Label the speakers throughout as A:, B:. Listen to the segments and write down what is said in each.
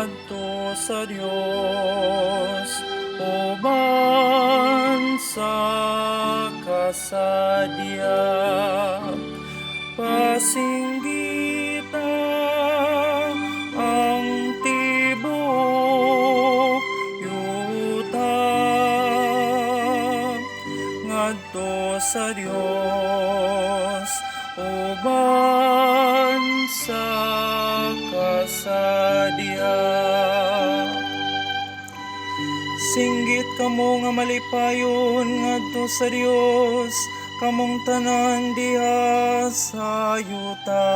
A: ngadto sa Dios, uban sa kasadya. Pasinggita ang tibuok, yuta ngadto sa Dios, uban sa kasadya. Singgit kamo nga malipayon ngadto sa Dios, kamong tanan diha sa yuta.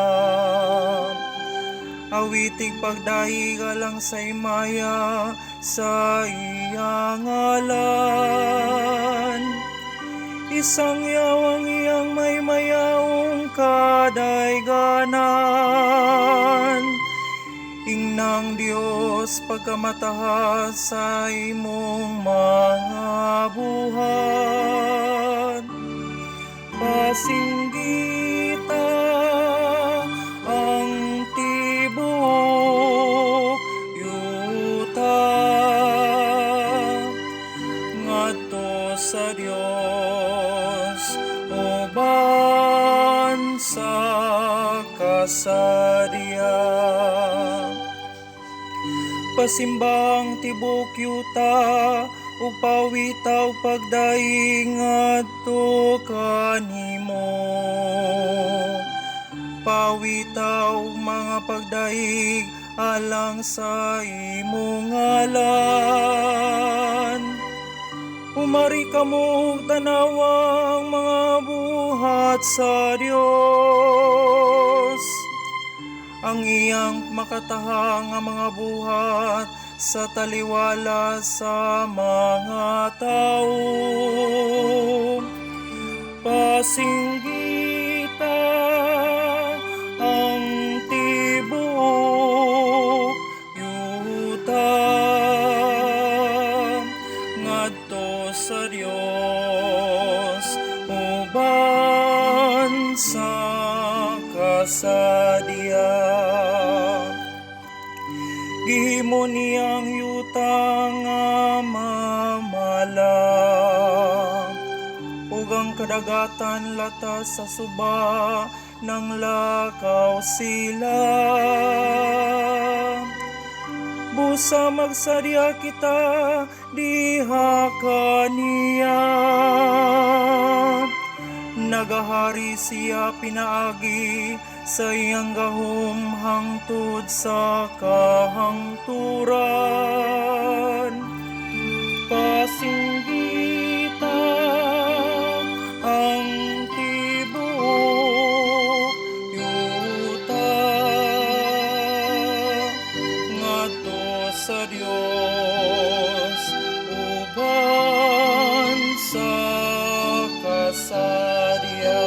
A: Awitig pagdahi galang sa imaya sa iyang ngalan. Isang yawang iyang may mayaong kadayganan. Ingnang Dios pagkamatahas sa imong mga buhat. Pasinggita ang tibuok, yuta ngadto sa Dios, uban sa kasadya. Pasimbang tibuok yuta, upawitaw pagdaing ngadto kanimo. Pawitaw mga pagdaig alang sa imong ngalan. Umari kamo tanawang mga buhat sa Dios. Ang iyang makatahang nga mga buhat sa taliwala sa mga tao. Pasinggita ang tibuok, yuta ngadto sa Dios, uban sa kasadya. Gihimo niyang yuta nga mamala, ug ang kadagatan latas sa suba ng lakaw sila. Busa magsadya kita diha kaniya. Nagahari siya pinaagi sa iyang gahom hangtod sa kahangturan. Pasinggita ang tibuok, yuta ngadto sa Dios, uban sa kasadya.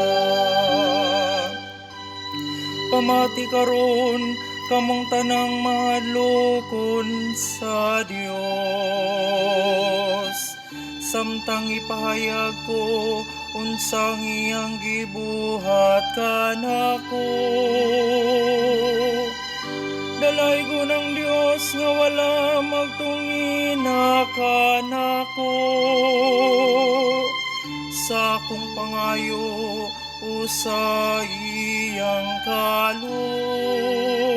A: Pamati karon kamong tanang mahadlokon sa Dios. Samtang ipahayag ko unsang iyang gibuhat kanako. Dalaygo ng Dios nga wala magtungina kanako. Sa akong pangayo usa iyang kaloob.